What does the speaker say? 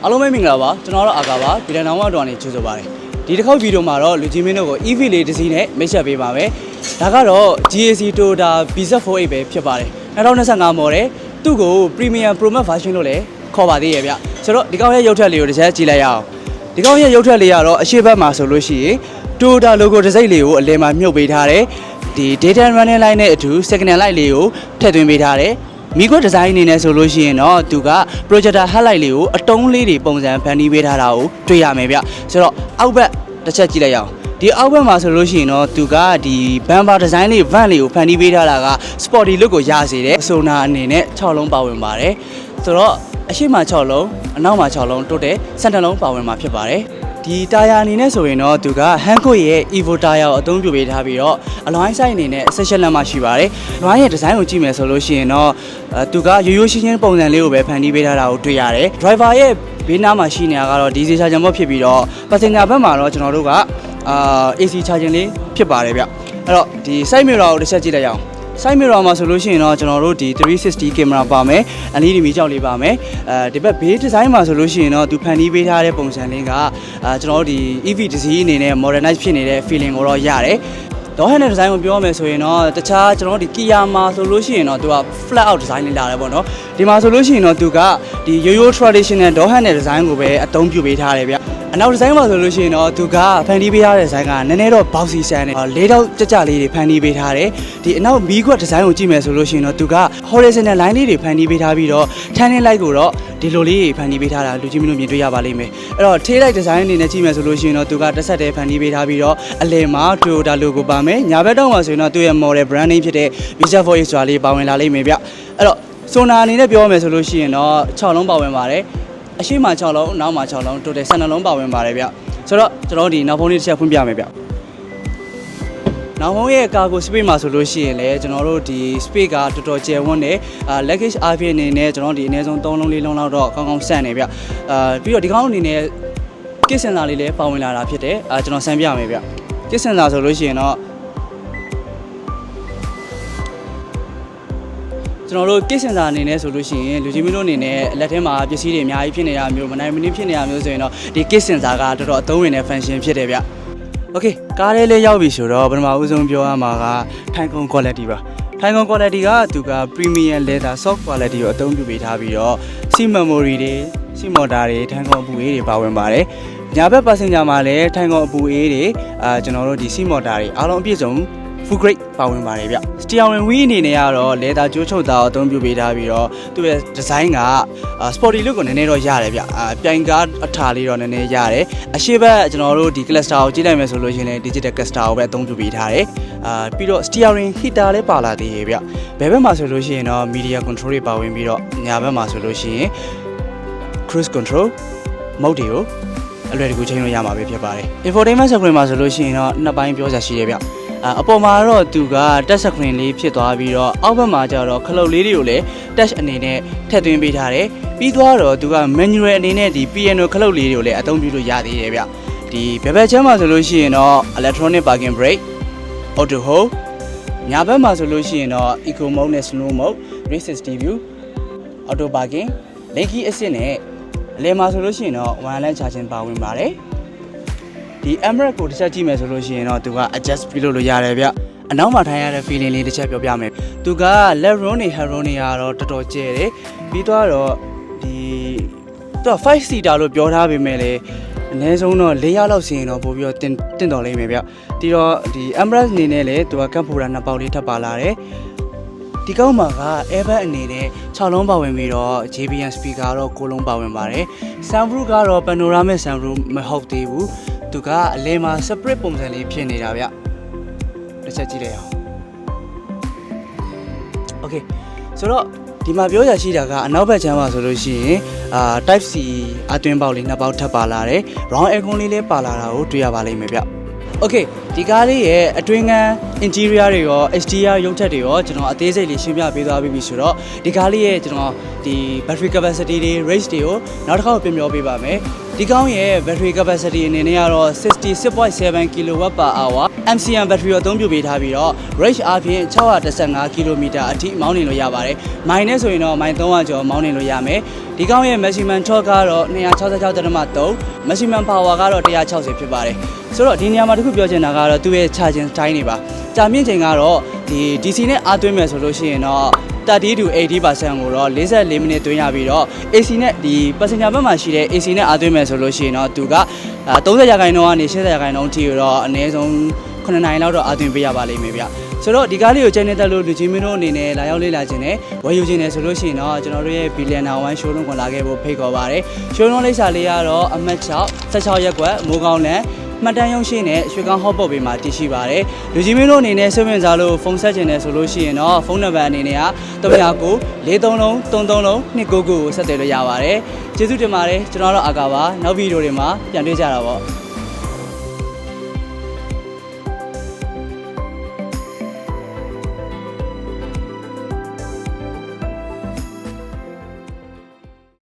အားလုံးပဲမင်္ဂလာပါကျွန်တော်တို့အာကာပါဒီလန်နောင်ဝတော်နေကြိုဆိုပါတယ်ဒီတစ်ခေါက်ဗီဒီယိုမှာတော့လူကြီးမင်းတို့ကို EV လေးတစ်စီးနဲ့မိတ်ဆက်ပေးပါမယ်ဒါကတော့ GAC Toyota BZ48 ပဲဖြစ်ပါတယ်2025 model သူ့ကို Premium Pro Max version လို့လည်းခေါ်ပါသေးရဲ့ဗျဆိုတော့ဒီကောင်ရဲ့ရုပ်ထက်လေးကိုတစ်ချက်ကြည့်လိုက်ရအောင်ဒီကောင်ရဲ့ရုပ်ထက်လေးကတော့အရှိတ်ဘက်မှာဆိုလို့ရှိရင် Toyota logo တစ်စိမ့်လေးကိုအလယ်မှာမြုပ်ပေးထားတယ်ဒီ data running line နဲ့အတူ signal light လေးကိုထည့်သွင်းပေးထားတယ်မိခွက်ဒီဇိုင်းအနေနဲ့ဆိုလို့ရှိရင်တော့သူက projector headlight လေးကိုအတုံးလေးတွေပုံစံဖန်တီးပေးထားတာကိုတွေ့ရမယ်ဗျဆိုတော့အောက်ဘက်တစ်ချက်ကြည့်လိုက်ရအောင်ဒီအောက်ဘက်မှာဆိုလို့ရှိရင်တော့သူကဒီ bumper design လေး van လေးကိုဖန်တီးပေးထားတာက sporty look ကိုရစေတယ်အဆိုနာအနေနဲ့6လုံးပါဝင်ပါတယ်ဆိုတော့အရှိမ6လုံးအနောက်မှာ6လုံးတိုးတယ်12လုံးပါဝင်မှာဖြစ်ပါတယ်ဒီတာယာအနေနဲ့ဆိုရင်တော့သူက Hankook ရဲ့ Evo တာယာကိုအသုံးပြုပေးထားပြီးတော့ Alloy size အနေနဲ့ Essential လမ်းမှာရှိပါတယ်။ Alloy ရဲ့ design ကိုကြည့်မယ်ဆိုလို့ရှိရင်တော့သူကရိုးရိုးရှင်းရှင်းပုံစံလေးကိုပဲဖန်တီးပေးထားတာကိုတွေ့ရတယ်။ Driver ရဲ့ဘေးနားမှာရှိနေတာကတော့ DC charging port ဖြစ်ပြီးတော့ Passenger ဘက်မှာတော့ကျွန်တော်တို့ကAC charging လေးဖြစ်ပါတယ်ဗျ။အဲ့တော့ဒီ side mirror ကိုတစ်ချက်ကြည့်လိုက်ရအောင်side mirror မှာဆိုလို့ရှိရင်တော့ကျွန်တော်တို့ဒီ360 camera ပါမယ် LED မီးကြောက်လေးပါမယ်ဒီဘက် base design မှာဆိုလို့ရှိရင်တော့သူဖန်တီးပေးထားတဲ့ပုံစံလေးကကျွန်တော်တို့ဒီ EV တစ်စီးအနေနဲ့ modernize ဖြစ်နေတဲ့ feeling ကိုတော့ရတယ်တော့ဟန်တဲ့ design ကိုပြောရမယ်ဆိုရင်တော့တခြားကျွန်တော်တို့ဒီ Kia မှာဆိုလို့ရှိရင်တော့သူက flat out design လေးလာတယ်ပေါ့နော်ဒီမှာဆိုလို့ရှိရင်တော့သူကဒီရိုးရိုး traditional တော့ဟန်တဲ့ design ကိုပဲအသုံးပြုပေးထားတယ်ဗျအနောက်ဒီဇိုင်းမှာဆိုလို့ရှိရင်တော့သူကဖန်တီးပေးထားတဲ့ဒီဇိုင်းကနည်းနည်းတော့ boxy ဆန်တယ်၄တောက်ကြကြလေးတွေဖန်တီးပေးထားတယ်ဒီအနောက်မီးခွက်ဒီဇိုင်းကိုကြည့်မယ်ဆိုလို့ရှိရင်တော့သူက horizontal line လေးတွေဖန်တီးပေးထားပြီးတော့ turning light ကိုတော့ဒီလိုလေးဖန်တီးပေးထားတာလူကြီးမျိုးမြင်တွေ့ရပါလိမ့်မယ်အဲ့တော့ tail light ဒီဇိုင်းအနေနဲ့ကြည့်မယ်ဆိုလို့ရှိရင်တော့သူကတစ်ဆက်တည်းဖန်တီးပေးထားပြီးတော့အလယ်မှာ Toyota logo ပါမယ်ညာဘက်တောက်မှာဆိုရင်တော့သူ့ရဲ့ model brand name ဖြစ်တဲ့ BZ48 ဆိုတာလေးပါဝင်လာလိမ့်မယ်ဗျအဲ့တော့ Sona အနေနဲ့ပြောရမယ်ဆိုလို့ရှိရင်တော့6လုံးပါဝင်ပါတယ်အရှိမ6လုံးနောက်မှာ6လုံးတိုတယ်12လုံးပါဝင်ပါတယ်ဗျဆိုတော့ကျွန်တော်ဒီနောက်ဖုန်းလေးတစ်ချက်ဖွင့်ပြမယ်ဗျနောက်ဖုန်းရဲ့ cargo space မှာဆိုလို့ရှိရင်လည်းကျွန်တော်တို့ဒီ space ကတော်တော်ကျယ်ဝန်းတယ်luggage အားဖြင့်အနေနဲ့ကျွန်တော်ဒီအနည်းဆုံး3လုံး4လုံးလောက်တော့ကောင်းကောင်းဆန့်နေဗျပြီးတော့ဒီကောင်းအနေနဲ့ kit sensor လေးလည်းပါဝင်လာတာဖြစ်တယ်ကျွန်တော်ဆန်းပြမယ်ဗျ kit sensor ဆိုလို့ရှိရင်တော့ကျွန်တော်တို့ kit sensor အနေနဲ့ဆိုလို့ရှိရင်လူကြီးမျိုးတို့အနေနဲ့လက်ထဲမှာပစ္စည်းတွေအများကြီးဖြစ်နေတာမျိုးမနိုင်မနှင်းဖြစ်နေတာမျိုးဆိုရင်တော့ဒီ kit sensor ကတော်တော်အသုံးဝင်တဲ့ function ဖြစ်တယ်ဗျ Okay ကားလေးရောက်ပြီဆိုတော့ပထမဦးဆုံးပြောရမှာက Taigun quality ပါ Taigun quality ကသူက premium leather soft quality ကိုအသုံးပြုပေးထားပြီးတော့ seat memory တွေ seat motor တွေ Taigun အပူအေးတွေပါဝင်ပါတယ်ညာဘက် passenger မှာလည်း Taigun အပူအေးတွေကျွန်တော်တို့ဒီ seat motor တွေအားလုံးအပြည့်စုံfull grade ပါဝင်ပါတယ်ဗျ steering wheel အနေနဲ့ကတော့ leather ကြိုးချုပ်သားကိုအသုံးပြုပေးထားပြီးတော့သူ့ရဲ့ design က sporty look ကိုနည်းနည်းတော့ရတယ်ဗျပြိုင်ကားအထာလေးတော့နည်းနည်းရတယ်အရှိဘက်ကျွန်တော်တို့ဒီ cluster ကိုကြည့်လိုက်မယ်ဆိုလို့ရှိရင်လည်း digital cluster ကိုပဲအသုံးပြုပေးထားတယ်ပြီးတော့ steering heater လည်းပါလာသေးရဲ့ဗျဘယ်ဘက်မှာဆိုလို့ရှိရင်တော့ media control တွေပါဝင်ပြီးတော့ညာဘက်မှာဆိုလို့ရှိရင် cruise control mode တွေကိုအလွယ်တကူချိန်လို့ရမှာပဲဖြစ်ပါတယ် infotainment screen မှာဆိုလို့ရှိရင်တော့နှစ်ပိုင်းပြောစရာရှိတယ်ဗျအပေါ်မှာတော့သူက touch screen လေးဖြစ်သွားပြီးတော့အောက်ဘက်မှာကျတော့ခလုတ်လေးတွေကိုလည်း touch အနေနဲ့ထည့်သွင်းပေးထားတယ်ပြီးသွားတော့သူက manual အနေနဲ့ဒီ piano ခလုတ်လေးတွေကိုလည်းအသုံးပြုလို့ရသေးတယ်ဗျဒီဘယ်ဘက်ချမ်းမှာဆိုလို့ရှိရင်တော့ electronic parking brake auto hold ညာဘက်မှာဆိုလို့ရှိရင်တော့ eco mode နဲ့ slow mode 360 view auto parking lane assist နဲ့အလယ်မှာဆိုလို့ရှိရင်တော့ wireless charging ပါဝင်ပါတယ်ဒီ Emirates ကိုတစ်ချက်ကြည့်မယ်ဆိုလို့ရှိရင်တော့သူက adjust ပြုလုပ်လို့ရတယ်ဗျအနောက်မှာထိုင်ရတဲ့ feeling လေးတစ်ချက်ပြောပြမယ်သူက left row နဲ့ head row တွေကတော့တော်တော်ကျဲတယ်ပြီးတော့ဒီသူက5 seater လို့ပြောထားပေမဲ့လည်းအနည်းဆုံးတော့4ယောက်လောက်စီရင်တော့ပို့ပြီးတော့တင့်တော်လိမ့်မယ်ဗျဒီတော့ဒီ Emirates အနေနဲ့လည်းသူက ကပ်ဖိုရာ2ပေါက်လေးထပ်ပါလာတယ်ဒီကောက်မှာက airbag အနေနဲ့6လုံးပါဝင်ပြီးတော့ JBL speaker တော့9လုံးပါဝင်ပါတယ် sunroof ကတော့ panoramic sunroof မဟုတ်သေးဘူးသူကအလဲမှာ separate ပုံစံလေးဖြစ်နေတာဗျတစ်ချက်ကြည့်လိုက်အောင် Okay ဆိုတော့ဒီမှာပြောရရှိတာကအနောက်ဘက်ချမ်းမှာဆိုလို့ရှိရင်type C အတွင်းပေါက်လေး2ပေါက်ထပ်ပါလာတယ် round aircon လေးလည်းပါလာတာကိုတွေ့ရပါလိမ့်မယ်ဗျ Okay ဒီကားလေးရဲ့အတွင်းကန်း interior တွေရော exterior ရုပ်ထက်တွေရောကျွန်တော်အသေးစိတ်လေးရှင်းပြပေးသွားပြီးဆိုတော့ဒီကားလေးရဲ့ကျွန်တော်ဒီ battery capacity တွေ range တွေကိုနောက်တစ်ခါပြန်ပြောပေးပါမယ်ဒီကောင်းရဲ့ battery capacity အနေနဲ့ကတော့ 66.7 kWh MCM battery ကိုအသုံးပြုပေးထားပြီးတော့ range အားဖြင့်615 km အထိမောင်းနေလို့ရပါတယ်မိုင်နဲ့ဆိုရင်တော့မိုင်300ကျော်မောင်းနေလို့ရမယ်ဒီ ဒီကောင်းရဲ့ maximum torque ကတော့266.3 maximum power ကတော့160ဖြစ်ပါတယ်ဆိုတော့ဒီနေရာမှာတခုပြောချင်တာကတော့သူ့ရဲ့ charging time တွေပါကြာမြင့်ချိန်ကတော့ဒီ DC နဲ့အားသွင်းမယ်ဆိုလို့ရှိရင်တော့30 to 80% ကိုတော့44မိနစ်သွင်းရပြီးတော့ AC နဲ့ဒီ passenger ဘက်မှာရှိတဲ့ AC နဲ့အားသွင်းမယ်ဆိုလို့ရှိရင်တော့သူက30ရာခိုင်နှုန်းကနေ80ရာခိုင်နှုန်းထိတော့အနည်းဆုံး9နိုင်လောက်တော့အားသွင်းပေးရပါလိမ့်မယ်ဗျဆိုတော့ဒီကားလေးကိုချိန်နေတက်လို့လူချင်းမင်းတို့အနေနဲ့လာရောက်လေ့လာခြင်းနဲ့ဝယ်ယူခြင်းနဲ့ဆိုလို့ရှိရင်တော့ကျွန်တော်တို့ရဲ့ Billionaire One Showroom ကိုလာခဲ့ဖို့ဖိတ်ခေါ်ပါတယ် Showroom လိပ်စာလေးကတော့အမှတ်6 16ရပ်ကွက်မိုးကောင်းလမ်းမှတ်တမ်းရုံးရှိနဲ့ရွှေကောင်းဟော့ပေါ့ဘေးမှာတည်ရှိပါတယ်လူကြီးမင်းတို့အနေနဲ့စိတ်ဝင်စားလို့ဖုန်းဆက်ခြင်းနဲ့ဆိုလို့ရှိရင်တော့ဖုန်းနံပါတ်အနေနဲ့က39 430 330 299ကိုဆက်သွယ်လို့ရပါတယ်ကျေးဇူးတင်ပါတယ်ကျွန်တော်တို့အာကာပါနောက်ဗီဒီယိုတွေမှာပြန်တွေ့ကြတာပေါ့